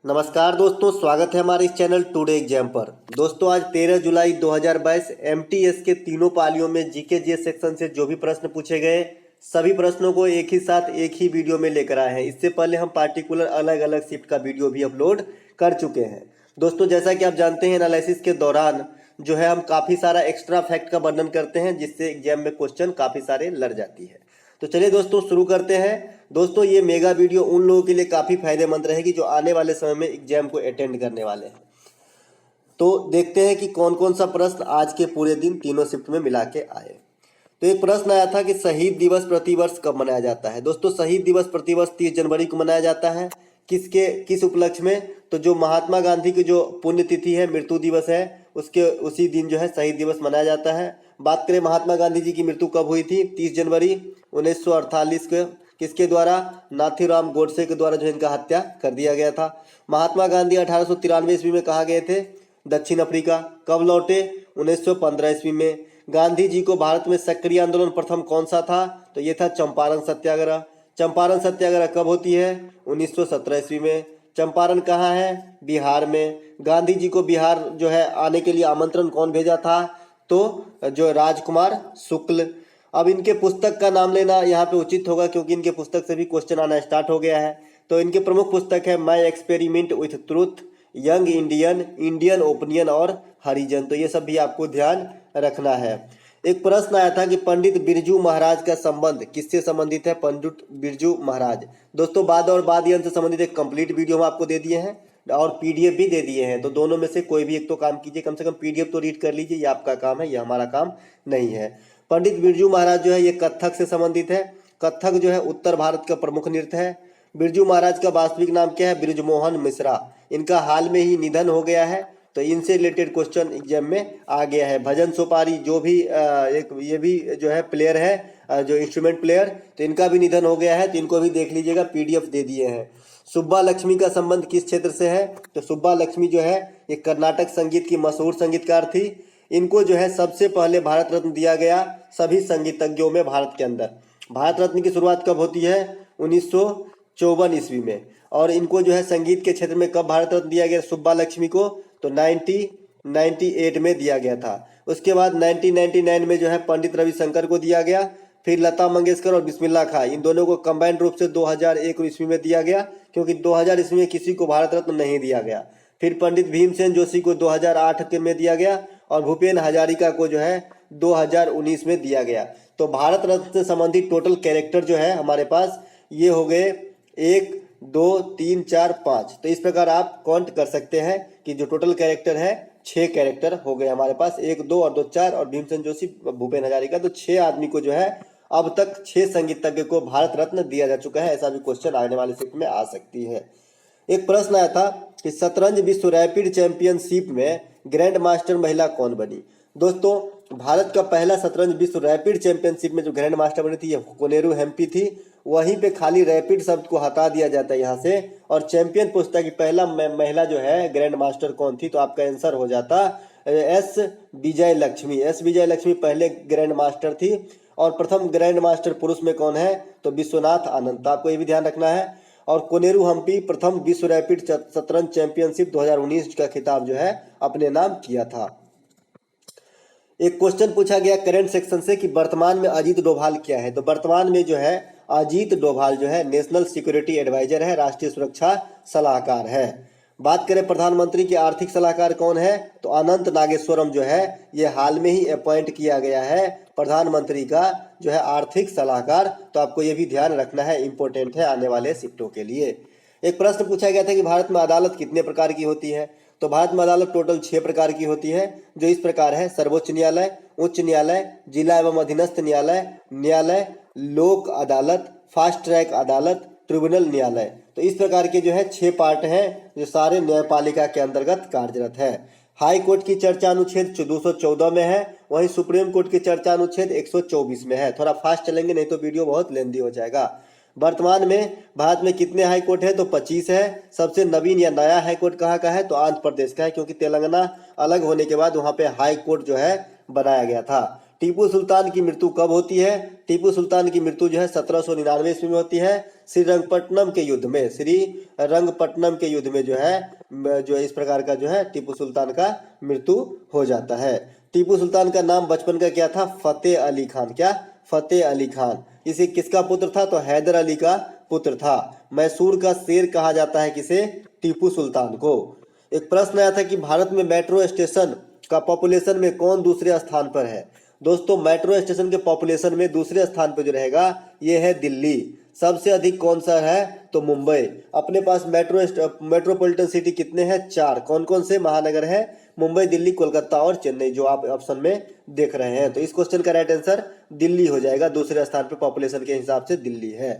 नमस्कार दोस्तों, स्वागत है हमारे इस चैनल टुडे एग्जाम पर। दोस्तों आज 13 जुलाई 2022 एमटीएस के तीनों पालियों में जीके जीएस सेक्शन से जो भी प्रश्न पूछे गए सभी प्रश्नों को एक ही साथ एक ही वीडियो में लेकर आए हैं। इससे पहले हम पार्टिकुलर अलग अलग शिफ्ट का वीडियो भी अपलोड कर चुके हैं। दोस्तों जैसा कि आप जानते हैं, एनालिसिस के दौरान जो है हम काफ़ी सारा एक्स्ट्रा फैक्ट का वर्णन करते हैं, जिससे एग्जाम में क्वेश्चन काफ़ी सारे लड़ जाती है। तो चलिए दोस्तों शुरू करते हैं। दोस्तों ये मेगा वीडियो उन लोगों के लिए काफ़ी फायदेमंद रहेगी जो आने वाले समय में एग्जाम को अटेंड करने वाले हैं। तो देखते हैं कि कौन कौन सा प्रश्न आज के पूरे दिन तीनों शिफ्ट में मिला के आए। तो एक प्रश्न आया था कि शहीद दिवस प्रतिवर्ष कब मनाया जाता है। दोस्तों शहीद दिवस प्रतिवर्ष 30 जनवरी को मनाया जाता है। किस उपलक्ष्य में? तो जो महात्मा गांधी की जो पुण्यतिथि है, मृत्यु दिवस है, उसके उसी दिन जो है शहीद दिवस मनाया जाता है। बात करें महात्मा गांधी जी की मृत्यु कब हुई थी? 30 जनवरी 1948 को। किसके द्वारा? नाथीराम गोडसे के द्वारा जो इनका हत्या कर दिया गया था। महात्मा गांधी 1893 ईस्वी में कहाँ गए थे? दक्षिण अफ्रीका। कब लौटे? 1915 ईस्वी में। गांधी जी को भारत में सक्रिय आंदोलन प्रथम कौन सा था? तो ये था चंपारण सत्याग्रह। चंपारण सत्याग्रह कब होती है? 1917 ईस्वी में। चंपारण कहाँ है? बिहार में। गांधी जी को बिहार जो है आने के लिए आमंत्रण कौन भेजा था? तो जो राजकुमार शुक्ल। अब इनके पुस्तक का नाम लेना यहाँ पे उचित होगा, क्योंकि इनके पुस्तक से भी क्वेश्चन आना स्टार्ट हो गया है। तो इनके प्रमुख पुस्तक है my experiment with truth, young Indian, Indian opinion और हरिजन। तो ये सब भी आपको ध्यान रखना है। एक प्रश्न आया था कि पंडित बिरजू महाराज का संबंध किससे संबंधित है? पंडित बिरजू महाराज। दोस्तों बाद और बाद यंत्र से संबंधित एक कंप्लीट वीडियो हम आपको दे दिए हैं और पीडीएफ भी दे दिए हैं। तो दोनों में से कोई भी एक तो काम कीजिए, कम से कम पीडीएफ तो रीड कर लीजिए। ये आपका काम है, ये हमारा काम नहीं है। पंडित बिरजू महाराज जो है ये कथक से संबंधित है। कथक जो है उत्तर भारत का प्रमुख नृत्य है। बिरजू महाराज का वास्तविक नाम क्या है? बृजमोहन मिश्रा। इनका हाल में ही निधन हो गया है, तो इनसे रिलेटेड क्वेश्चन एग्जाम में आ गया है। भजन सोपारी जो भी एक ये भी जो है प्लेयर है, जो इंस्ट्रूमेंट प्लेयर, तो इनका भी निधन हो गया है। तो इनको भी देख लीजिएगा, पीडीएफ दे दिए हैं। सुब्बा लक्ष्मी का संबंध किस क्षेत्र से है? तो सुब्बा लक्ष्मी जो है ये कर्नाटक संगीत की मशहूर संगीतकार थी। इनको जो है सबसे पहले भारत रत्न दिया गया सभी संगीतज्ञों में भारत के अंदर। भारत रत्न की शुरुआत कब होती है? 1954 ईस्वी में। और इनको जो है संगीत के क्षेत्र में कब भारत रत्न दिया गया सुब्बा लक्ष्मी को? तो 1998 में दिया गया था। उसके बाद 1999 में जो है पंडित रविशंकर को दिया गया। फिर लता मंगेशकर और बिस्मिल्लाह खां, इन दोनों को कंबाइंड रूप से 2001 ईस्वी में दिया गया, क्योंकि 2000 ईस्वी में किसी को भारत रत्न नहीं दिया गया। फिर पंडित भीमसेन जोशी को 2008 के में दिया गया और भूपेन हजारिका को जो है 2019 में दिया गया। तो भारत रत्न से संबंधित टोटल कैरेक्टर जो है हमारे पास ये हो गए 1 2 3 4 5। तो इस प्रकार आप काउंट कर सकते हैं कि जो टोटल कैरेक्टर है 6 कैरेक्टर हो गए हमारे पास। 1 2 और 2 4 और भीमसेन जोशी, भूपेन हजारिका, तो 6 आदमी को जो है अब तक 6 संगीतज्ञ को भारत रत्न दिया जा चुका है। ऐसा भी क्वेश्चन आने वाले शिफ्ट में आ सकती है। एक प्रश्न आया था कि शतरंज विश्व रैपिड चैंपियनशिप में ग्रैंड मास्टर महिला कौन बनी? दोस्तों भारत का पहला शतरंज विश्व रैपिड चैंपियनशिप में जो ग्रैंड मास्टर बनी थी कोनेरू हेम्पी थी। वहीं पे खाली रैपिड शब्द को हटा दिया जाता है यहाँ से और चैंपियन पूछता है कि पहला महिला जो है ग्रैंड मास्टर कौन थी? तो आपका आंसर हो जाता एस विजय लक्ष्मी। एस विजय लक्ष्मी पहले ग्रैंड मास्टर थी। और प्रथम ग्रैंड मास्टर पुरुष में कौन है? तो विश्वनाथ आनंद। तो आपको ये भी ध्यान रखना है। और कोनेरू हम्पी प्रथम विश्व रैपिड शतरंज चैंपियनशिप 2019 का खिताब जो है अपने नाम किया था। एक क्वेश्चन पूछा गया करंट सेक्शन से कि वर्तमान में अजीत डोभाल क्या है? तो वर्तमान में जो है अजीत डोभाल जो है नेशनल सिक्योरिटी एडवाइजर है, राष्ट्रीय सुरक्षा सलाहकार है। बात करें प्रधानमंत्री के आर्थिक सलाहकार कौन है? तो अनंत नागेश्वरम जो है ये हाल में ही अपॉइंट किया गया है प्रधानमंत्री का जो है आर्थिक सलाहकार। तो आपको ये भी ध्यान रखना है, इंपॉर्टेंट है आने वाले शिफ्टों के लिए। एक प्रश्न पूछा गया था कि भारत में अदालत कितने प्रकार की होती है? तो भारत में अदालत टोटल 6 प्रकार की होती है, जो इस प्रकार है: सर्वोच्च न्यायालय, उच्च न्यायालय, जिला एवं अधीनस्थ न्यायालय, न्यायालय, लोक अदालत, फास्ट ट्रैक अदालत, ट्रिब्यूनल न्यायालय। तो इस प्रकार के जो है 6 पार्ट हैं जो सारे न्यायपालिका के अंतर्गत कार्यरत है। हाई कोर्ट की चर्चा अनुच्छेद 214 में है, वहीं सुप्रीम कोर्ट की चर्चा अनुच्छेद 124 में है। थोड़ा फास्ट चलेंगे नहीं तो वीडियो बहुत लेंदी हो जाएगा। वर्तमान में भारत में कितने हाई कोर्ट है? तो 25 है। सबसे नवीन या नया हाई कोर्ट कहाँ का है? तो आंध्र प्रदेश का है, क्योंकि तेलंगाना अलग होने के बाद वहाँ पे हाई कोर्ट जो है बनाया गया था। टीपू सुल्तान की मृत्यु कब होती है? टीपू सुल्तान की मृत्यु जो है 1799 ईस्वी में होती है, श्रीरंगपट्टनम के युद्ध में। श्रीरंगपट्टनम के युद्ध में जो है जो इस प्रकार का जो है टीपू सुल्तान का मृत्यु हो जाता है। टीपू सुल्तान का नाम बचपन का क्या था? फतेह अली खान। क्या? फतेह अली खान। इसे किसका पुत्र था? तो हैदर अली का पुत्र था। मैसूर का शेर कहा जाता है किसे? टीपू सुल्तान को। एक प्रश्न आया था कि भारत में मेट्रो स्टेशन का पॉपुलेशन में कौन दूसरे स्थान पर है? दोस्तों मेट्रो स्टेशन के पॉपुलेशन में दूसरे स्थान पर जो रहेगा ये है दिल्ली। सबसे अधिक कौन सा है? तो मुंबई। अपने पास मेट्रोपॉलिटन सिटी कितने हैं? 4। कौन कौन से महानगर है? मुंबई, दिल्ली, कोलकाता और चेन्नई, जो आप ऑप्शन में देख रहे हैं। तो इस क्वेश्चन का राइट आंसर दिल्ली हो जाएगा। दूसरे स्थान पर पॉपुलेशन के हिसाब से दिल्ली है।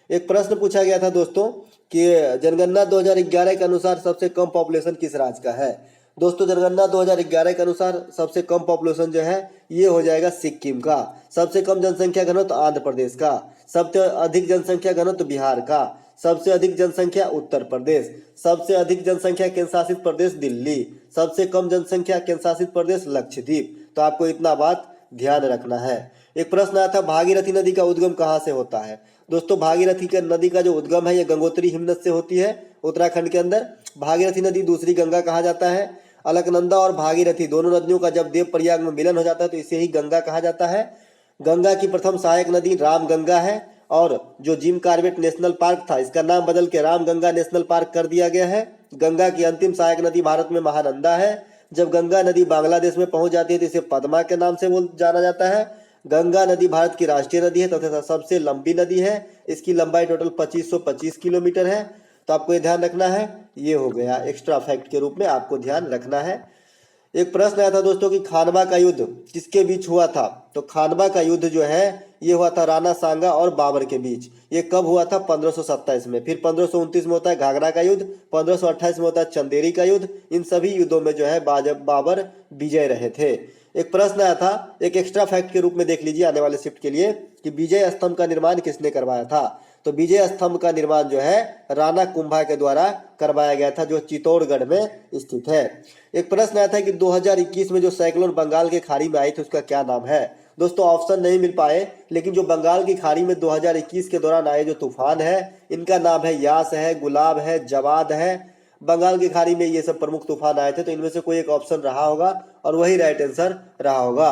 एक प्रश्न पूछा गया था दोस्तों कि जनगणना 2011 के अनुसार सबसे कम पॉपुलेशन किस राज्य का है? दोस्तों जनगणना 2011 के अनुसार सबसे कम पॉपुलेशन जो है ये हो जाएगा सिक्किम का। सबसे कम जनसंख्या घनत्व आंध्र प्रदेश का। सबसे अधिक जनसंख्या घनत्व बिहार का। सबसे अधिक जनसंख्या उत्तर प्रदेश। सबसे अधिक जनसंख्या केंद्र शासित प्रदेश दिल्ली। सबसे कम जनसंख्या केंद्र शासित प्रदेश लक्षद्वीप। तो आपको इतना बात ध्यान रखना है। एक प्रश्न आया था भागीरथी नदी का उद्गम कहाँ से होता है? दोस्तों भागीरथी नदी का जो उद्गम है ये गंगोत्री हिमनद से होती है उत्तराखंड के अंदर। भागीरथी नदी दूसरी गंगा कहा जाता है। अलकनंदा और भागीरथी दोनों नदियों का जब देवप्रयाग में मिलन हो जाता है तो इसे ही गंगा कहा जाता है। गंगा की प्रथम सहायक नदी रामगंगा है और जो जिम कॉर्बेट नेशनल पार्क था इसका नाम बदल के रामगंगा नेशनल पार्क कर दिया गया है। गंगा की अंतिम सहायक नदी भारत में महानंदा है। जब गंगा नदी बांग्लादेश में पहुंच जाती है तो इसे पद्मा के नाम से जाना जाता है। गंगा नदी भारत की राष्ट्रीय नदी है तथा सबसे लंबी नदी है। इसकी लंबाई टोटल 2525 किलोमीटर है। तो आपको ये ध्यान रखना है। ये हो गया एक्स्ट्रा फैक्ट के रूप में आपको ध्यान रखना है। एक प्रश्न आया था दोस्तों कि खानवा का युद्ध किसके बीच हुआ था? तो खानवा का युद्ध जो है ये हुआ था राणा सांगा और बाबर के बीच। ये कब हुआ था? 1527 में। फिर 1529 में होता है घाघरा का युद्ध। 1528 में होता है चंदेरी का युद्ध। इन सभी युद्धों में जो है बाबर विजय रहे थे। एक प्रश्न आया था एक एक्स्ट्रा फैक्ट के रूप में देख लीजिए आने वाले शिफ्ट के लिए कि विजय स्तंभ का निर्माण किसने करवाया था? तो विजय स्तंभ का निर्माण जो है राणा कुंभा के द्वारा करवाया गया था जो चित्तौड़गढ़ में स्थित है। एक प्रश्न आया था कि 2021 में जो साइक्लोन बंगाल के खाड़ी में आई थी उसका क्या नाम है? दोस्तों ऑप्शन नहीं मिल पाए लेकिन जो बंगाल की खाड़ी में 2021 के दौरान आए जो तूफान है इनका नाम है यास है, गुलाब है, जवाद है। बंगाल की खाड़ी में ये सब प्रमुख तूफान आए थे तो इनमें से कोई एक ऑप्शन रहा होगा और वही राइट आंसर रहा होगा।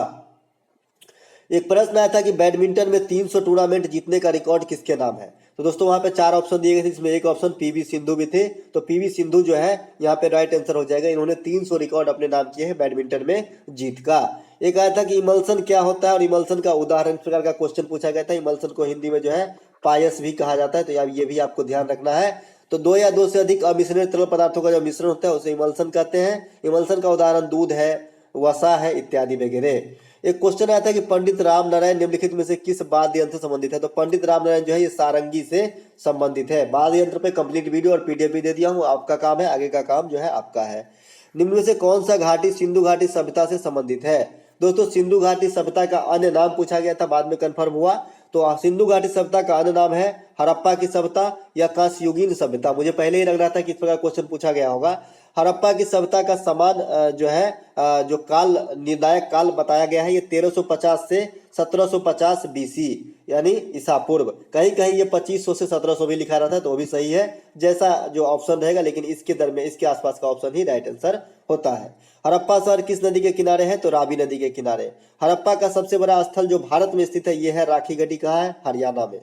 एक प्रश्न आया था कि बैडमिंटन में 300 टूर्नामेंट जीतने का रिकॉर्ड किसके नाम है? तो दोस्तों वहां पे 4 ऑप्शन दिए गए थे जिसमें एक ऑप्शन पीवी सिंधु भी थे। तो पीवी सिंधु जो है यहाँ पे राइट आंसर हो जाएगा। इन्होंने 300 रिकॉर्ड अपने नाम किए हैं बैडमिंटन में जीत का। एक आया था कि इमल्सन क्या होता है और इमल्सन का उदाहरण, इस प्रकार का क्वेश्चन पूछा गया था। इमल्सन को हिंदी में जो है पायस भी कहा जाता है। तो ये भी आपको ध्यान रखना है। तो 2 या 2 से अधिक अमिश्रित तरल पदार्थों का जो मिश्रण होता है उसे इमल्सन कहते हैं। इमल्सन का उदाहरण दूध है, वसा है इत्यादि वगैरह। एक क्वेश्चन आया था कि पंडित राम नारायण निम्नलिखित में से किस वाद्य यंत्र से संबंधित है? तो पंडित राम नारायण जो है ये सारंगी से संबंधित है। वाद्य यंत्र पे कंप्लीट वीडियो और पीडीएफ भी दे दिया हूँ। आपका काम है, आगे का काम जो है आपका है। निम्न में से कौन सा घाटी सिंधु घाटी सभ्यता से संबंधित है? दोस्तों सिंधु घाटी सभ्यता का अन्य नाम पूछा गया था, बाद में कंफर्म हुआ। तो सिंधु घाटी सभ्यता का अन्य नाम है हड़प्पा की सभ्यता या कांस्ययुगीन सभ्यता। मुझे पहले ही लग रहा था कि इस प्रकार क्वेश्चन पूछा गया होगा। हड़प्पा की सभ्यता का समान जो है जो काल निर्णायक काल बताया गया है ये 1350 से 1750 बीसी यानी ईसा पूर्व। कहीं कहीं ये 2500 से 1700 भी लिखा रहता है तो वो भी सही है, जैसा जो ऑप्शन रहेगा, लेकिन इसके दरमियान इसके आसपास का ऑप्शन ही राइट आंसर होता है। हड़प्पा शहर किस नदी के किनारे है? तो रावी नदी के किनारे। हड़प्पा का सबसे बड़ा स्थल जो भारत में स्थित है ये है राखी गढ़ी। कहाँ है? हरियाणा में।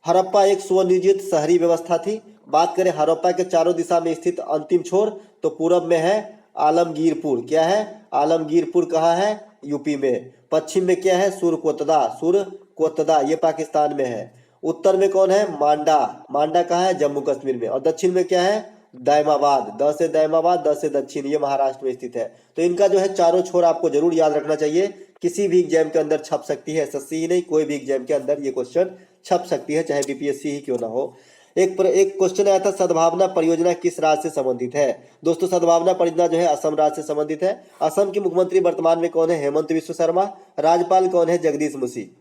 हड़प्पा एक स्वनियोजित शहरी व्यवस्था थी। बात करें हड़प्पा के चारों दिशा में स्थित अंतिम छोर तो पूरब में है आलमगीरपुर। क्या है? आलमगीरपुर कहाँ है? यूपी में। पश्चिम में क्या है? सुरकोतदा ये पाकिस्तान में है। उत्तर में कौन है? मांडा। मांडा कहाँ है? जम्मू कश्मीर में। और दक्षिण में क्या है? दैमाबाद। द से दैमाबाद, द से दक्षिण, ये महाराष्ट्र में स्थित है। तो इनका जो है चारों छोर आपको जरूर याद रखना चाहिए। किसी भी एग्जाम के अंदर छप सकती है, एसएससी ही नहीं कोई भी एग्जाम के अंदर ये क्वेश्चन छप सकती है, चाहे बीपीएससी ही क्यों ना हो। एक क्वेश्चन आया था सद्भावना परियोजना किस राज्य से संबंधित है? दोस्तों सद्भावना परियोजना जो है असम राज्य से संबंधित है। असम के मुख्यमंत्री वर्तमान में कौन है? हेमंत बिश्व शर्मा। राज्यपाल कौन है? जगदीश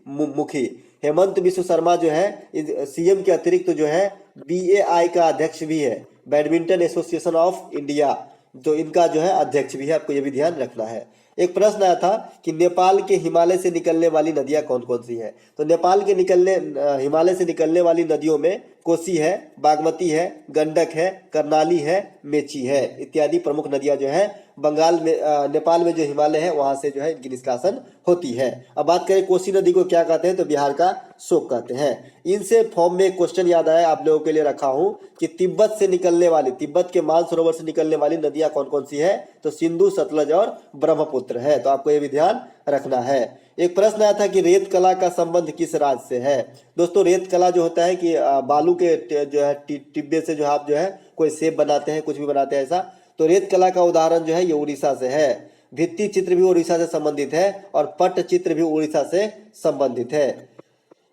मुखी। हेमंत बिश्व शर्मा जो है सीएम के अतिरिक्त जो है बीएआई का अध्यक्ष भी है, बैडमिंटन एसोसिएशन ऑफ इंडिया, तो इनका जो है अध्यक्ष भी है। आपको ये भी ध्यान रखना है। एक प्रश्न आया था कि नेपाल के हिमालय से निकलने वाली नदियां कौन कौन सी हैं। तो नेपाल के हिमालय से निकलने वाली नदियों में कोसी है, बागमती है, गंडक है, कर्नाली है, मेची है इत्यादि प्रमुख नदियां जो है बंगाल में नेपाल में जो हिमालय है वहां से जो है इनकी निष्कासन होती है। अब बात करें कोसी नदी को क्या कहते हैं, तो बिहार का शोक कहते हैं। इनसे फॉर्म में एक क्वेश्चन याद आया, आप लोगों के लिए रखा हूं कि तिब्बत से निकलने वाली, तिब्बत के मानसरोवर से निकलने वाली नदियां कौन कौन सी है, तो सिंधु, सतलज और ब्रह्मपुत्र है। तो आपको ये भी ध्यान रखना है। एक प्रश्न आया था कि रेत कला का संबंध किस राज्य से है। दोस्तों रेत कला जो होता है कि बालू के जो है टिब्बे से जो आप जो है कोई सेब बनाते हैं, कुछ भी बनाते हैं ऐसा, तो रेत कला का उदाहरण जो है ये उड़ीसा से है। भित्ति चित्र भी उड़ीसा से संबंधित है और पट्ट चित्र भी उड़ीसा से संबंधित है।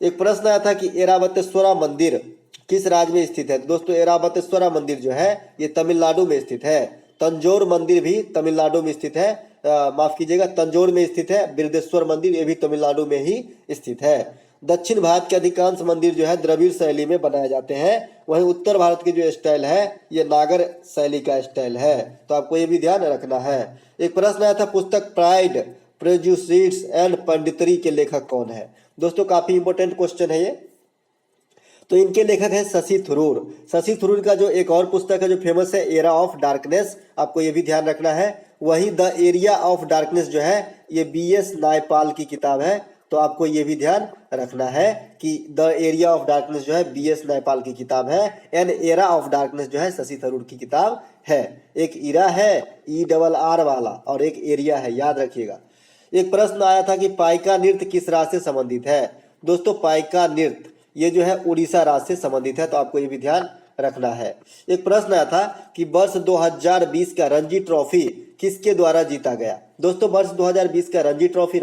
एक प्रश्न आया था कि ऐरावतेश्वरा मंदिर किस राज्य में स्थित है। दोस्तों ऐरावतेश्वरा मंदिर जो है ये तमिलनाडु में स्थित है। तंजौर मंदिर भी तमिलनाडु में स्थित है, माफ कीजिएगा तंजौर में स्थित है। बृहदेश्वर मंदिर ये भी तमिलनाडु में ही स्थित है। दक्षिण भारत के अधिकांश मंदिर जो है द्रविड़ शैली में बनाए जाते हैं, वहीं उत्तर भारत की जो स्टाइल है ये नागर शैली का स्टाइल है। तो आपको ये भी ध्यान रखना है। एक प्रश्न आया था पुस्तक प्राइड, प्रेजुडिस एंड पंडितरी के लेखक कौन है। दोस्तों काफी इंपॉर्टेंट क्वेश्चन है ये। तो इनके लेखक है शशि थरूर। शशि थरूर का जो एक और पुस्तक है जो फेमस है एरा ऑफ डार्कनेस, आपको ये भी ध्यान रखना है। वहीं द एरिया ऑफ डार्कनेस जो है ये BS नायपाल की किताब है। तो आपको ये भी ध्यान रखना है कि द एरिया ऑफ डार्कनेस जो है BS नायपाल की किताब है। एन एरा ऑफ डार्कनेस जो है शशि थरूर की किताब है। एक इरा है ERR वाला और एक एरिया है, याद रखिएगा। एक प्रश्न आया था कि पाइका नृत्य किस राज्य से संबंधित है। दोस्तों पाइका नृत्य ये जो है उड़ीसा राज्य से संबंधित है। तो आपको ये भी ध्यान रखना है। एक प्रश्न आया था कि वर्ष 2020 का रणजी ट्रॉफी किसके द्वारा जीता गया। दोस्तों वर्ष 2020 का रणजी ट्रॉफी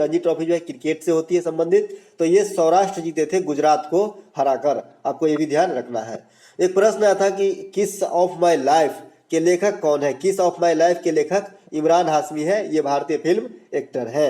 जो है क्रिकेट से होती है संबंधित, तो ये सौराष्ट्र जीते थे गुजरात को हराकर। आपको ये भी ध्यान रखना है। एक प्रश्न आया था कि किस ऑफ माई लाइफ के लेखक कौन है। किस ऑफ माई लाइफ के लेखक इमरान हाशमी है, ये भारतीय फिल्म एक्टर है।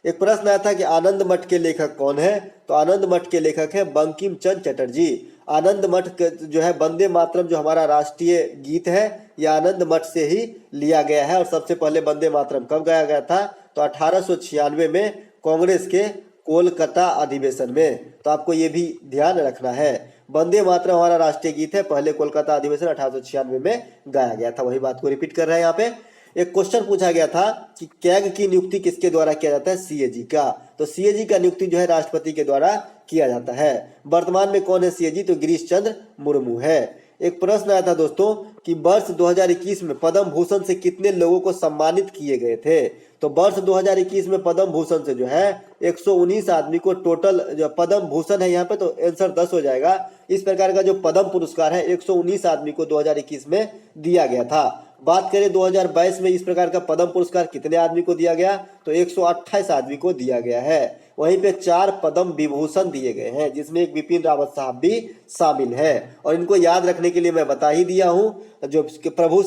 एक प्रश्न आया था कि आनंद मठ के लेखक कौन है। तो आनंद मठ के लेखक है बंकिम चंद्र चटर्जी। आनंद मठ जो है वंदे मातरम जो हमारा राष्ट्रीय गीत है यह आनंद मठ से ही लिया गया है। और सबसे पहले वंदे मातरम कब गाया गया था, तो 1896 में कांग्रेस के कोलकाता अधिवेशन में। तो आपको ये भी ध्यान रखना है। वंदे मातरम हमारा राष्ट्रीय गीत है, पहले कोलकाता अधिवेशन 1896 में गाया गया था। वही बात को रिपीट कर रहे हैं यहाँ पे। एक क्वेश्चन पूछा गया था कि कैग की नियुक्ति किसके द्वारा किया जाता है, CAG का। तो CAG का नियुक्ति जो है राष्ट्रपति के द्वारा किया जाता है। वर्तमान में कौन है CAG, तो गिरीश चंद्र मुर्मू है। एक प्रश्न आया था दोस्तों कि वर्ष 2021 में पद्म भूषण से कितने लोगों को सम्मानित किए गए थे। तो वर्ष 2021 में पद्म भूषण से जो है 119 आदमी को टोटल, जो पद्म भूषण है यहाँ पे तो आंसर 10 हो जाएगा। इस प्रकार का जो पद्म पुरस्कार है 119 आदमी को 2021 में दिया गया था। बात करें 2022 में इस प्रकार का पद्म पुरस्कार कितने आदमी को दिया गया, तो 128 आदमी को दिया गया है। वहीं पे 4 पद्म विभूषण दिए गए हैं जिसमें एक बिपिन रावत साहब भी शामिल है। और इनको याद रखने के लिए मैं बता ही दिया हूं, जो प्रभु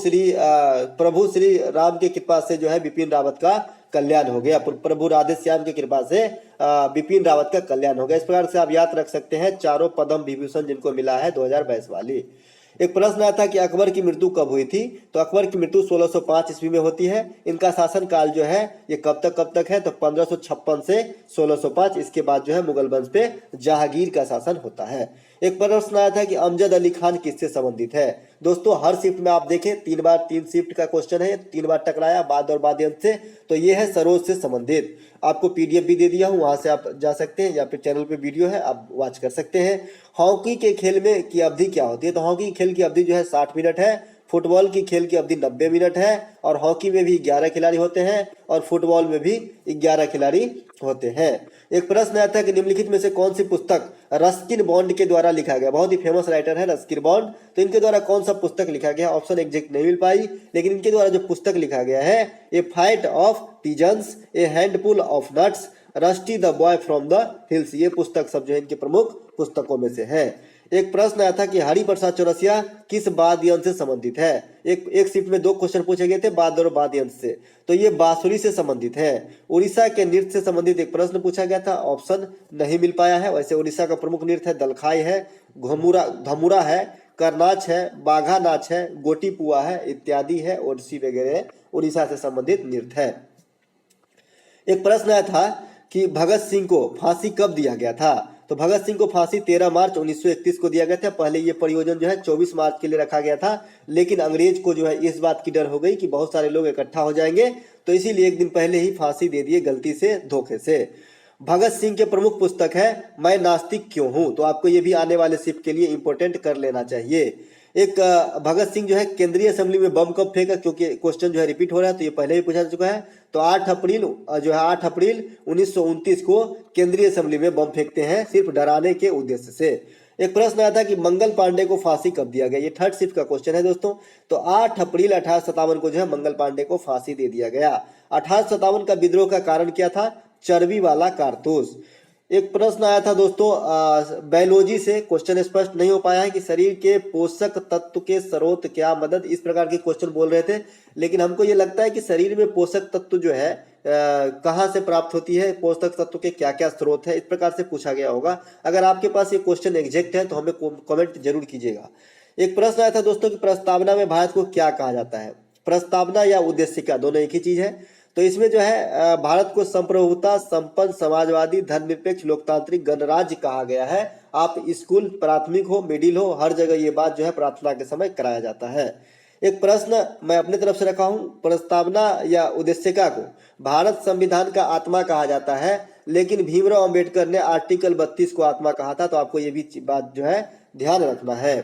श्री राम की कृपा से जो है बिपिन रावत का कल्याण हो गया, प्रभु राधे श्याम की कृपा से बिपिन रावत का कल्याण हो गया। इस प्रकार से आप याद रख सकते हैं चारों पद्म विभूषण जिनको मिला है 2022 वाली। एक प्रश्न आया था कि अकबर की मृत्यु कब हुई थी। तो अकबर की मृत्यु 1605 ईस्वी में होती है। इनका शासन काल जो है ये कब तक है, तो 1556 से 1605। इसके बाद जो है मुगल वंश पे जहांगीर का शासन होता है। एक प्रश्न आया था कि अमजद अली खान किससे संबंधित है। दोस्तों हर शिफ्ट में आप देखें 3 बार 3 शिफ्ट का क्वेश्चन है, 3 बार टकराया बाद और बाद से, तो ये है सरोज से संबंधित। आपको PDF भी दे दिया हूँ, वहां से आप जा सकते हैं या फिर चैनल पे वीडियो है आप वॉच कर सकते हैं। हॉकी के खेल में की अवधि क्या होती है, तो हॉकी खेल की अवधि जो है 60 मिनट है। फुटबॉल की खेल की अवधि 90 मिनट है। और हॉकी में भी 11 खिलाड़ी होते हैं और फुटबॉल में भी 11 खिलाड़ी होते हैं। एक प्रश्न आया था कि निम्नलिखित में से कौन सी पुस्तक रस्किन बॉन्ड के द्वारा लिखा गया। बहुत ही फेमस राइटर है रस्किन बॉन्ड, तो इनके द्वारा कौन सा पुस्तक लिखा गया। ऑप्शन एग्जैक्ट नहीं मिल पाई, लेकिन इनके द्वारा जो पुस्तक लिखा गया है a flight of pigeons, a handful of nuts, Rusty the boy from the hills, ये पुस्तक सब जो है इनके प्रमुख पुस्तकों में से है। एक प्रश्न आया था कि हरिप्रसाद चौरसिया किस वाद्य यंत्र से संबंधित है। एक शिफ्ट में 2 क्वेश्चन पूछे गए थे वाद्य और वाद्य यंत्र से, तो ये बांसुरी से संबंधित है। उड़ीसा के नृत्य से संबंधित एक प्रश्न पूछा गया था, ऑप्शन नहीं मिल पाया है। वैसे उड़ीसा का प्रमुख नृत्य है दलखाई है, धमुरा है, करनाच है, बाघा नाच है, गोटी पुआ है इत्यादि है, ओडिसी वगैरह उड़ीसा से संबंधित नृत्य है। एक प्रश्न आया था कि भगत सिंह को फांसी कब दिया गया था। तो भगत सिंह को फांसी 13 मार्च 1931 को दिया गया था। पहले ये प्रयोजन जो है 24 मार्च के लिए रखा गया था, लेकिन अंग्रेज को जो है इस बात की डर हो गई कि बहुत सारे लोग इकट्ठा हो जाएंगे, तो इसीलिए एक दिन पहले ही फांसी दे दिए, गलती से, धोखे से। भगत सिंह के प्रमुख पुस्तक है मैं नास्तिक क्यों हूं। तो आपको ये भी आने वाले शिफ्ट के लिए इंपॉर्टेंट कर लेना चाहिए। एक भगत सिंह जो है केंद्रीय असेंबली में बम कब फेंका, क्योंकि क्वेश्चन जो है रिपीट हो रहा है, तो ये पहले भी पूछा जा चुका है। तो 8 अप्रैल जो है 8 अप्रैल 1929 को केंद्रीय असेंबली में बम फेंकते हैं, सिर्फ डराने के उद्देश्य से। एक प्रश्न आया था कि मंगल पांडे को फांसी कब दिया गया। ये थर्ड शिफ्ट का क्वेश्चन है दोस्तों। तो 8 अप्रैल 1857 को जो है मंगल पांडे को फांसी दे दिया गया। 1857 का विद्रोह का कारण क्या था? चर्बी वाला कारतूस। एक प्रश्न आया था दोस्तों बायोलॉजी से, क्वेश्चन स्पष्ट नहीं हो पाया है कि शरीर के पोषक तत्व के स्रोत क्या मदद, इस प्रकार के क्वेश्चन बोल रहे थे, लेकिन हमको ये लगता है कि शरीर में पोषक तत्व जो है कहाँ से प्राप्त होती है, पोषक तत्व के क्या क्या स्रोत है, इस प्रकार से पूछा गया होगा। अगर आपके पास ये क्वेश्चन एग्जैक्ट है तो हमें कमेंट जरूर कीजिएगा। एक प्रश्न आया था दोस्तों कि प्रस्तावना में भारत को क्या कहा जाता है। प्रस्तावना या उद्देशिका दोनों एक ही चीज है। तो इसमें जो है भारत को संप्रभुता, संपन्न, समाजवादी, धर्मनिरपेक्ष, लोकतांत्रिक गणराज्य कहा गया है। आप स्कूल प्राथमिक हो, मिडिल हो, हर जगह ये बात जो है प्रार्थना के समय कराया जाता है। एक प्रश्न मैं अपने तरफ से रखा हूं, प्रस्तावना या उद्देशिका को भारत संविधान का आत्मा कहा जाता है, लेकिन भीमराव अंबेडकर ने आर्टिकल 32 को आत्मा कहा था। तो आपको ये भी बात जो है ध्यान रखना है।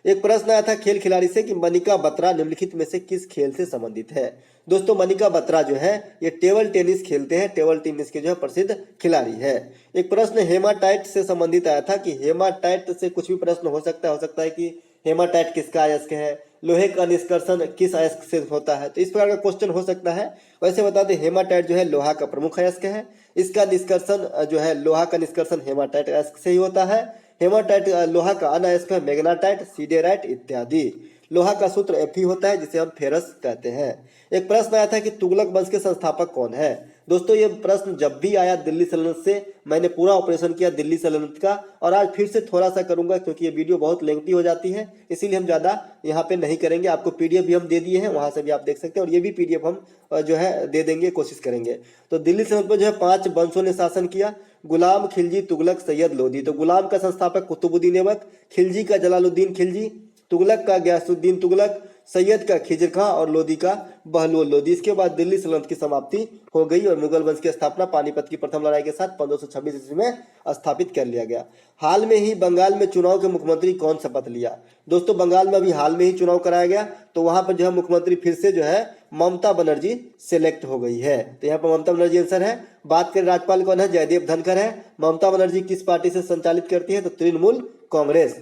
एक प्रश्न आया था खेल खिलाड़ी से कि मनिका बत्रा निम्नलिखित में से किस खेल से संबंधित है। दोस्तों मनिका बत्रा जो है ये टेबल टेनिस खेलते हैं, टेबल टेनिस के जो है प्रसिद्ध खिलाड़ी है। एक प्रश्न हेमाटाइट से संबंधित आया था कि हेमाटाइट से कुछ भी प्रश्न हो सकता है कि हेमाटाइट किसका अयस्क है, लोहे का निष्कर्षण किस अयस्क से होता है, तो इस प्रकार का क्वेश्चन हो सकता है। वैसे बता दें हेमाटाइट जो है लोहा का प्रमुख अयस्क है, इसका निष्कर्षण जो है लोहा का निष्कर्षण हेमाटाइट अयस्क से ही होता है। हेमाटाइट लोहा का अन्य अयस्क है मैग्नेटाइट, सीडेराइट इत्यादि। लोहा का सूत्र Fe होता है जिसे हम फेरस कहते हैं। एक प्रश्न आया था कि तुगलक वंश के संस्थापक कौन है। दोस्तों ये प्रश्न जब भी आया दिल्ली सल्तनत से, मैंने पूरा ऑपरेशन किया दिल्ली सल्तनत का, और आज फिर से थोड़ा सा करूंगा क्योंकि ये वीडियो बहुत लेंथी हो जाती है, इसीलिए हम ज्यादा यहाँ पे नहीं करेंगे। आपको पीडीएफ भी हम दे दिए हैं, वहां से भी आप देख सकते हैं, और ये भी पीडीएफ हम जो है दे देंगे, कोशिश करेंगे। तो दिल्ली सल्तनत पर जो है 5 वंशों ने शासन किया, गुलाम, खिलजी, तुगलक, सैयद, लोधी। तो गुलाम का संस्थापक कुतुबुद्दीन ऐबक, खिलजी का जलालुद्दीन खिलजी, तुगलक का गयासुद्दीन तुगलक, सैयद का खिजर खां और लोधी का बहलोल लोधी। इसके बाद दिल्ली सल्तनत की समाप्ति हो गई और मुगल वंश की स्थापना पानीपत की प्रथम लड़ाई के साथ 1526 ईस्वी में स्थापित कर लिया गया। हाल में ही बंगाल में चुनाव के मुख्यमंत्री कौन शपथ लिया। दोस्तों बंगाल में अभी हाल में ही चुनाव कराया गया, तो वहां पर जो है मुख्यमंत्री फिर से जो है ममता बनर्जी सिलेक्ट हो गई है। तो यहाँ पर ममता बनर्जी आंसर है। बात करें राज्यपाल कौन है, जयदेव धनखड़ है। ममता बनर्जी किस पार्टी से संचालित करती है, तो तृणमूल कांग्रेस।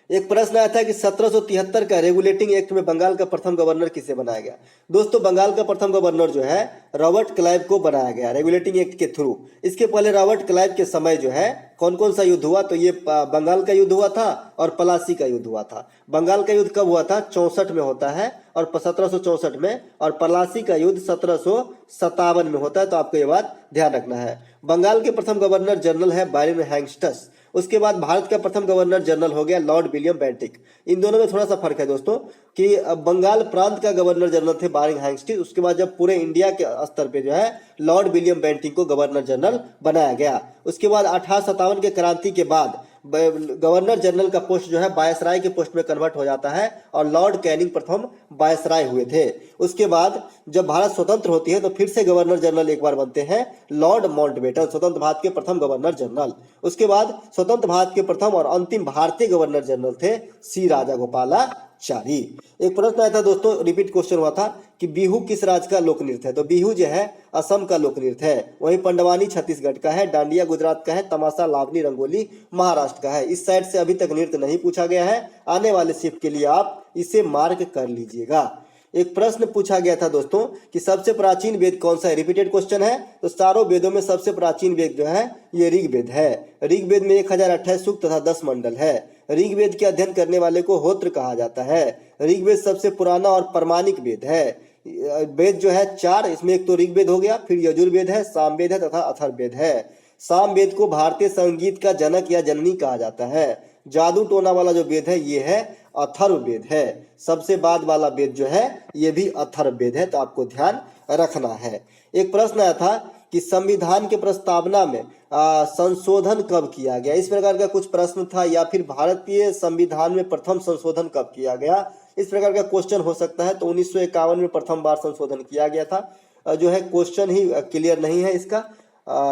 एक प्रश्न आया था कि 1773 का रेगुलेटिंग एक्ट में बंगाल का प्रथम गवर्नर किसे बनाया गया। दोस्तों बंगाल का प्रथम गवर्नर जो है रॉबर्ट क्लाइव को बनाया गया रेगुलेटिंग एक्ट के थ्रू। इसके पहले रॉबर्ट क्लाइव के समय जो है कौन कौन सा युद्ध हुआ, तो ये बंगाल का युद्ध हुआ था और प्लासी का युद्ध हुआ था। बंगाल का युद्ध कब हुआ था, 64 में होता है और 1764 में, और प्लासी का युद्ध 1757 में होता है। तो आपको ये बात ध्यान रखना है। बंगाल के प्रथम गवर्नर जनरल है बायरन हैंगस्टस। उसके बाद भारत का प्रथम गवर्नर जनरल हो गया लॉर्ड विलियम बेंटिक। इन दोनों में थोड़ा सा फर्क है दोस्तों कि बंगाल प्रांत का गवर्नर जनरल थे बायरन हैंगस्टस। उसके बाद जब पूरे इंडिया के स्तर पे जो है लॉर्ड विलियम बेंटिक को गवर्नर जनरल बनाया गया। उसके बाद 1857 के क्रांति के बाद गवर्नर जनरल का पोस्ट जो है वायसराय के पोस्ट में कन्वर्ट हो जाता है और लॉर्ड कैनिंग प्रथम वायसराय हुए थे। उसके बाद जब भारत स्वतंत्र होती है तो फिर से गवर्नर जनरल एक बार बनते हैं लॉर्ड माउंटबेटन, स्वतंत्र भारत के प्रथम गवर्नर जनरल। उसके बाद स्वतंत्र भारत के प्रथम और अंतिम भारतीय गवर्नर जनरल थे सी राजागोपालाचारी। एक प्रश्न आया था दोस्तों, रिपीट क्वेश्चन हुआ था कि बिहू किस राज्य का लोक नृत्य है। तो बिहू जो है असम का लोक नृत्य है, वहीं पंडवानी छत्तीसगढ़ का है, डांडिया गुजरात का है, तमाशा लावनी रंगोली महाराष्ट्र का है। इस साइड से अभी तक नृत्य नहीं पूछा गया है, आने वाले शिफ्ट के लिए आप इसे मार्क कर लीजिएगा। एक प्रश्न पूछा गया था दोस्तों कि सबसे प्राचीन वेद कौन सा है, रिपीटेड क्वेश्चन है। तो चारों वेदों में सबसे प्राचीन वेद जो है ये ऋग्वेद है। ऋग्वेद में 1028 सूक्त तथा 10 मंडल है। ऋग्वेद के अध्ययन करने वाले को होत्र कहा जाता है। ऋग्वेद सबसे पुराना और प्रमाणिक वेद है। वेद जो है 4, इसमें एक तो ऋग्वेद हो गया, फिर यजुर्वेद है, सामवेद है तथा अथर्ववेद है। सामवेद को भारतीय संगीत का जनक या जननी कहा जाता है। जादू टोना वाला जो वेद है ये है अथर्ववेद है। सबसे बाद वाला वेद जो है ये भी अथर्ववेद है, तो आपको ध्यान रखना है। एक प्रश्न आया था कि संविधान के प्रस्तावना में संशोधन कब किया गया, इस प्रकार का कुछ प्रश्न था, या फिर भारतीय संविधान में प्रथम संशोधन कब किया गया, इस प्रकार का क्वेश्चन हो सकता है। तो 1951 में प्रथम बार संशोधन किया गया था। जो है क्वेश्चन ही क्लियर नहीं है इसका।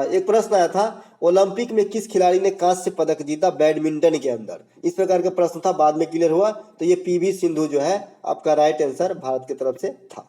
एक प्रश्न आया था, ओलंपिक में किस खिलाड़ी ने कांस्य पदक जीता बैडमिंटन के अंदर, इस प्रकार का प्रश्न था, बाद में क्लियर हुआ। तो ये पीवी सिंधु जो है आपका राइट आंसर भारत की तरफ से था।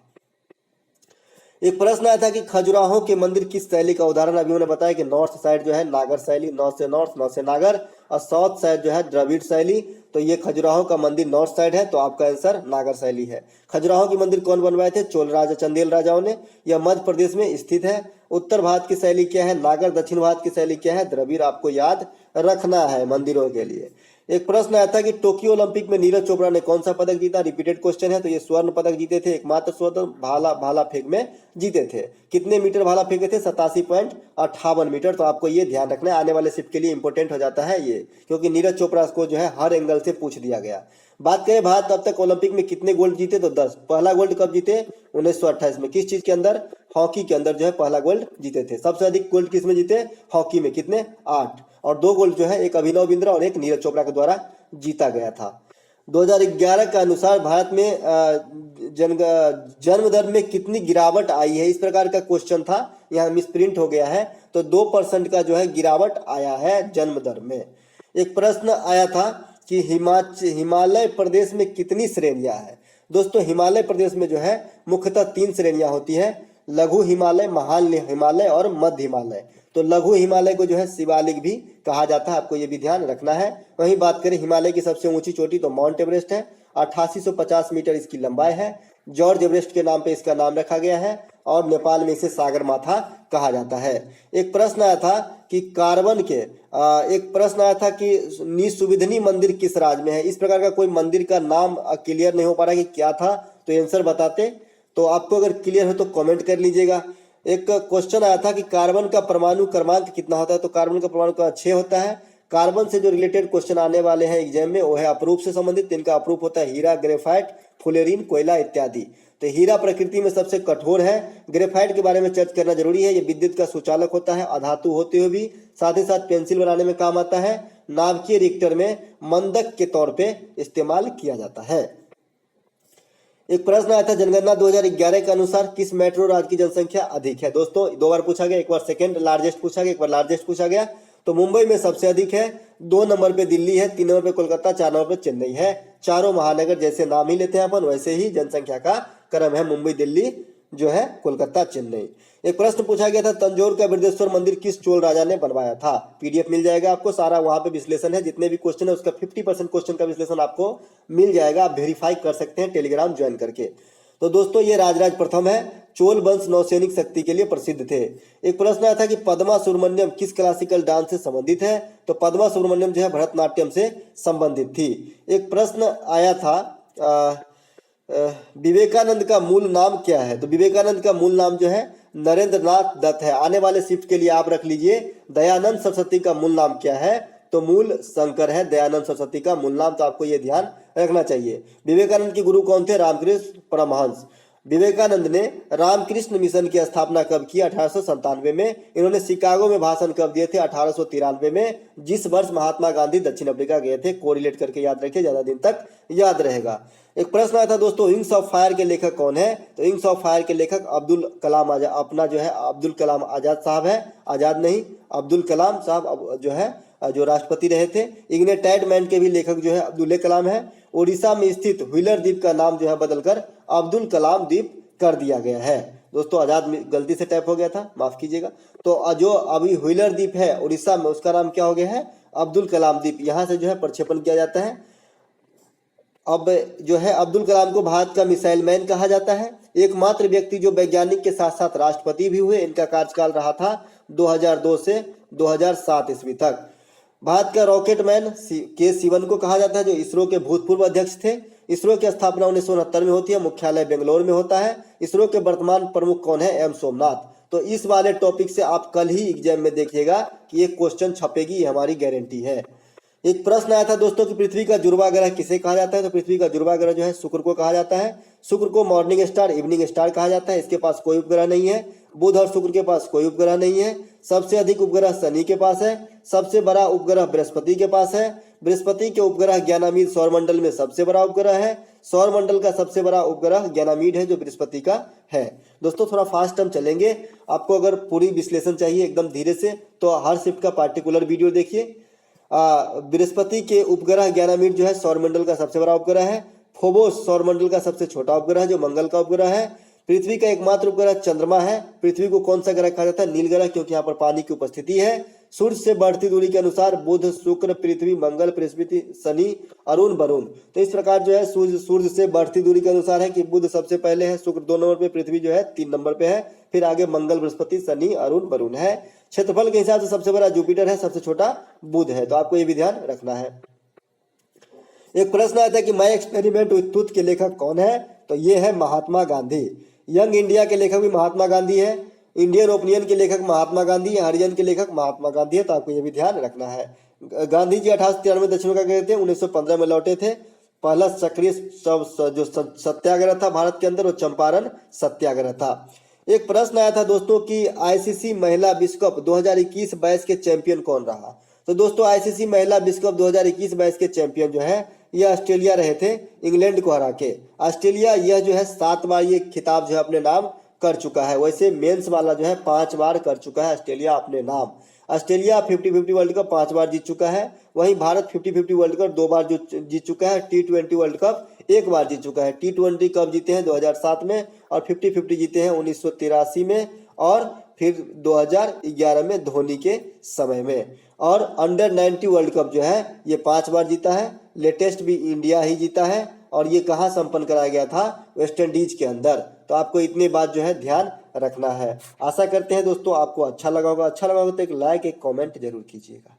एक प्रश्न आया था कि खजुराहो के मंदिर किस शैली का उदाहरण, अभी मैंने बताया कि नॉर्थ साइड जो है नागर शैली, नॉर्थ से नॉर्थ, नॉर्थ से नागर, और साउथ साइड जो है द्रविड़ शैली। तो ये खजुराहो का मंदिर नॉर्थ साइड है, तो आपका आंसर नागर शैली है। खजुराहो की मंदिर कौन बनवाए थे, चोल राजा चंदेल राजाओं ने। यह मध्य प्रदेश में स्थित है। उत्तर भारत की शैली क्या है, नागर। दक्षिण भारत की शैली क्या है, द्रविड़। आपको याद रखना है मंदिरों के लिए। एक प्रश्न आया था कि टोक्यो ओलंपिक में नीरज चोपड़ा ने कौन सा पदक जीता, रिपीटेड क्वेश्चन है। तो ये स्वर्ण पदक जीते थे, एकमात्र स्वर्ण भाला फेंक में जीते थे। कितने मीटर भाला फेंके थे, 87.58 मीटर। तो आपको ये ध्यान रखना है, आने वाले शिफ्ट के लिए इंपॉर्टेंट हो जाता है ये, क्योंकि नीरज चोपड़ा को जो है हर एंगल से पूछ दिया गया। बात करें भारत अब तक ओलंपिक में कितने गोल्ड जीते, तो 10। पहला गोल्ड कब जीते, 1928 में। किस चीज के अंदर, हॉकी के अंदर जो है पहला गोल्ड जीते थे। सबसे अधिक गोल्ड किस में जीते, हॉकी में। कितने, 8। और 2 गोल्ड जो है एक अभिनव बिंद्रा और एक नीरज चोपड़ा के द्वारा जीता गया था। 2011 के अनुसार भारत में जन्म दर में कितनी गिरावट आई है, इस प्रकार का क्वेश्चन था, यहाँ मिसप्रिंट हो गया है। तो 2% का जो है गिरावट आया है जन्म दर में। एक प्रश्न आया था कि हिमालय प्रदेश में कितनी श्रेणियां है। दोस्तों हिमालय प्रदेश में जो है मुख्यतः 3 श्रेणियां होती है, लघु हिमालय, महान हिमालय और मध्य हिमालय। तो लघु हिमालय को जो है शिवालिक भी कहा जाता है, आपको ये भी ध्यान रखना है। वहीं बात करें हिमालय की सबसे ऊंची चोटी, तो माउंट एवरेस्ट है, 8850 मीटर इसकी लंबाई है। जॉर्ज एवरेस्ट के नाम पे इसका नाम रखा गया है, और नेपाल में इसे सागर माथा कहा जाता है। एक प्रश्न आया था कि कार्बन के एक प्रश्न आया था कि निसुविधनी मंदिर किस राज्य में है, इस प्रकार का कोई मंदिर का नाम क्लियर नहीं हो पा रहा कि क्या था, तो आंसर बताते। तो आपको अगर क्लियर हो तो कमेंट कर लीजिएगा। एक क्वेश्चन आया था कि कार्बन का परमाणु क्रमांक कितना होता है, तो कार्बन का परमाणु क्रमांक 6 होता है। कार्बन से जो रिलेटेड क्वेश्चन आने वाले हैं एग्जाम में वो है अपरूप से संबंधित। इनका अपरूप होता है हीरा, ग्रेफाइट, फुलेरिन, कोयला इत्यादि। तो हीरा प्रकृति में सबसे कठोर है। ग्रेफाइट के बारे में चर्चा करना जरूरी है, ये विद्युत का सुचालक होता है, अधातु होते हुए भी साथ ही साथ पेंसिल बनाने में काम आता है। नाभिकीय रिक्टर में मंदक के तौर पे इस्तेमाल किया जाता है। एक प्रश्न आया था जनगणना 2011 के अनुसार किस मेट्रो राज्य की जनसंख्या अधिक है। दोस्तों 2 बार पूछा गया, एक बार सेकंड लार्जेस्ट पूछा गया, एक बार लार्जेस्ट पूछा गया। तो मुंबई में सबसे अधिक है, 2 नंबर पे दिल्ली है, 3 नंबर पे कोलकाता, 4 नंबर पे चेन्नई है। चारों महानगर जैसे नाम ही लेते हैं अपन, वैसे ही जनसंख्या का क्रम है, मुंबई, दिल्ली जो है, कोलकाता, चेन्नई। एक प्रश्न पूछा गया था तंजौर का बृहदेश्वर मंदिर किस चोल राजा ने बनवाया था। पीडीएफ मिल जाएगा आपको, सारा वहां पे विश्लेषण है, जितने भी क्वेश्चन है उसका 50% क्वेश्चन का विश्लेषण आपको मिल जाएगा। आप वेरीफाई कर सकते हैं टेलीग्राम ज्वाइन करके। तो दोस्तों ये राजराज प्रथम है, चोल वंश नौसैनिक शक्ति के लिए प्रसिद्ध थे। एक प्रश्न आया था कि पद्मा सुब्रमण्यम किस क्लासिकल डांस से संबंधित है, तो पद्मा सुब्रमण्यम जो है भरतनाट्यम से संबंधित थी। एक प्रश्न आया था विवेकानंद का मूल नाम क्या है, तो विवेकानंद का मूल नाम जो है नरेंद्र नाथ दत्त है। आने वाले शिफ्ट के लिए आप रख लीजिए दयानंद सरस्वती का मूल नाम क्या है, तो मूल शंकर है दयानंद सरस्वती का मूल नाम, तो आपको यह ध्यान रखना चाहिए। विवेकानंद के गुरु कौन थे, रामकृष्ण परमहंस। विवेकानंद ने रामकृष्ण मिशन की स्थापना कब की, 1897 में। इन्होंने शिकागो में भाषण कब दिए थे, 1893 में, जिस वर्ष महात्मा गांधी दक्षिण अफ्रीका गए थे। कोरिलेट करके याद रखिए, ज्यादा दिन तक याद रहेगा। एक प्रश्न आया था दोस्तों विंग्स ऑफ फायर के लेखक कौन है, तो विंग्स ऑफ फायर के लेखक अब्दुल कलाम आजाद, अपना जो है अब्दुल कलाम आजाद साहब है, आजाद नहीं, अब्दुल कलाम साहब जो है जो राष्ट्रपति रहे थे। इग्निटाइड मैन के भी लेखक जो है अब्दुल कलाम है। उड़ीसा में स्थित व्हीलर द्वीप का नाम जो है बदलकर अब्दुल कलाम द्वीप कर दिया गया है। दोस्तों आजाद गलती से टाइप हो गया था, माफ कीजिएगा। तो जो अभी व्हीलर द्वीप है उड़ीसा में, उसका नाम क्या हो गया है, अब्दुल कलाम द्वीप। यहाँ से जो है प्रक्षेपण किया जाता है। अब जो है अब्दुल कलाम को भारत का मिसाइल मैन कहा जाता है। एकमात्र व्यक्ति जो वैज्ञानिक के साथ साथ राष्ट्रपति भी हुए, इनका कार्यकाल रहा था 2002 से 2007 ईस्वी तक। भारत का रॉकेट मैन के सिवन को कहा जाता है, जो इसरो के भूतपूर्व अध्यक्ष थे। इसरो की स्थापना 1969 में होती है, मुख्यालय बेंगलोर में होता है। इसरो के वर्तमान प्रमुख कौन है, एम सोमनाथ। तो इस वाले टॉपिक से आप कल ही एग्जाम में देखिएगा कि ये क्वेश्चन छपेगी, ये हमारी गारंटी है। एक प्रश्न आया था दोस्तों कि पृथ्वी का जुड़वा ग्रह किसे कहा जाता है। तो पृथ्वी का जुड़वा ग्रह जो है शुक्र को कहा जाता है। शुक्र को मॉर्निंग स्टार, इवनिंग स्टार कहा जाता है। इसके पास कोई उपग्रह नहीं है। बुध और शुक्र के पास कोई उपग्रह नहीं है। सबसे अधिक उपग्रह शनि के पास है। सबसे बड़ा उपग्रह बृहस्पति के पास है। बृहस्पति के उपग्रह ज्ञानामीड सौरमंडल में सबसे बड़ा उपग्रह है। सौरमंडल का सबसे बड़ा उपग्रह ज्ञानामीड है जो बृहस्पति का है। दोस्तों थोड़ा फास्ट हम चलेंगे। आपको अगर पूरी विश्लेषण चाहिए एकदम धीरे से तो हर शिफ्ट का पार्टिकुलर वीडियो देखिए। बृहस्पति के उपग्रह ज्ञानामीड जो है सौरमंडल का सबसे बड़ा उपग्रह है। फोबोस सौरमंडल का सबसे छोटा उपग्रह है जो मंगल का उपग्रह है। पृथ्वी का एकमात्र उपग्रह चंद्रमा है। पृथ्वी को कौन सा ग्रह कहा जाता है? नील ग्रह, क्योंकि यहाँ पर पानी की उपस्थिति है। सूर्य से बढ़ती दूरी के अनुसार बुध, शुक्र, पृथ्वी, मंगल, बृहस्पति, शनि, अरुण, वरुण। तो इस प्रकार जो है सूर्य से बढ़ती दूरी के अनुसार है कि बुध सबसे पहले है, शुक्र 2 नंबर पे, पृथ्वी जो है 3 नंबर पे है, फिर आगे मंगल, बृहस्पति, शनि, अरुण, वरुण है। क्षेत्रफल के हिसाब से सबसे बड़ा जुपिटर है, सबसे छोटा बुध है। तो आपको ये भी ध्यान रखना है। एक प्रश्न आया था कि माय एक्सपेरिमेंट विथ टूथ के लेखक कौन है? तो ये है महात्मा गांधी। यंग इंडिया के लेखक भी महात्मा गांधी है। इंडियन ओपिनियन के लेखक महात्मा गांधी, हरिजन के लेखक महात्मा गांधी है। तो आपको ये भी ध्यान रखना है। गांधी जी 1893 दक्षिण अफ्रीका गए थे, 1915 में लौटे थे। पहला सक्रिय जो सत्याग्रह था भारत के अंदर वो चंपारण सत्याग्रह था। एक प्रश्न आया था दोस्तों कि आईसीसी महिला विश्व कप 2021 बैच के चैंपियन कौन रहा? तो दोस्तों आईसीसी महिला विश्व कप 2021 बैच के चैंपियन जो है ये ऑस्ट्रेलिया रहे थे, इंग्लैंड को हरा के। ऑस्ट्रेलिया यह जो है 7 बार ये खिताब जो है अपने नाम कर चुका है। वैसे मेंस वाला जो है 5 बार कर चुका है ऑस्ट्रेलिया अपने नाम। ऑस्ट्रेलिया 50-50 वर्ल्ड कप 5 बार जीत चुका है। वहीं भारत 50-50 वर्ल्ड कप 2 बार जीत चुका है। T20 वर्ल्ड कप 1 बार जीत चुका है। T20 कप जीते हैं 2007 में और 50-50 जीते हैं 1983 में और फिर 2011 में धोनी के समय में। और अंडर 90 वर्ल्ड कप जो है ये 5 बार जीता है। लेटेस्ट भी इंडिया ही जीता है और ये कहाँ संपन्न कराया गया था? वेस्ट इंडीज के अंदर। तो आपको इतनी बात जो है ध्यान रखना है। आशा करते हैं दोस्तों आपको अच्छा लगा होगा। अच्छा लगा होगा तो एक लाइक, एक कमेंट जरूर कीजिएगा।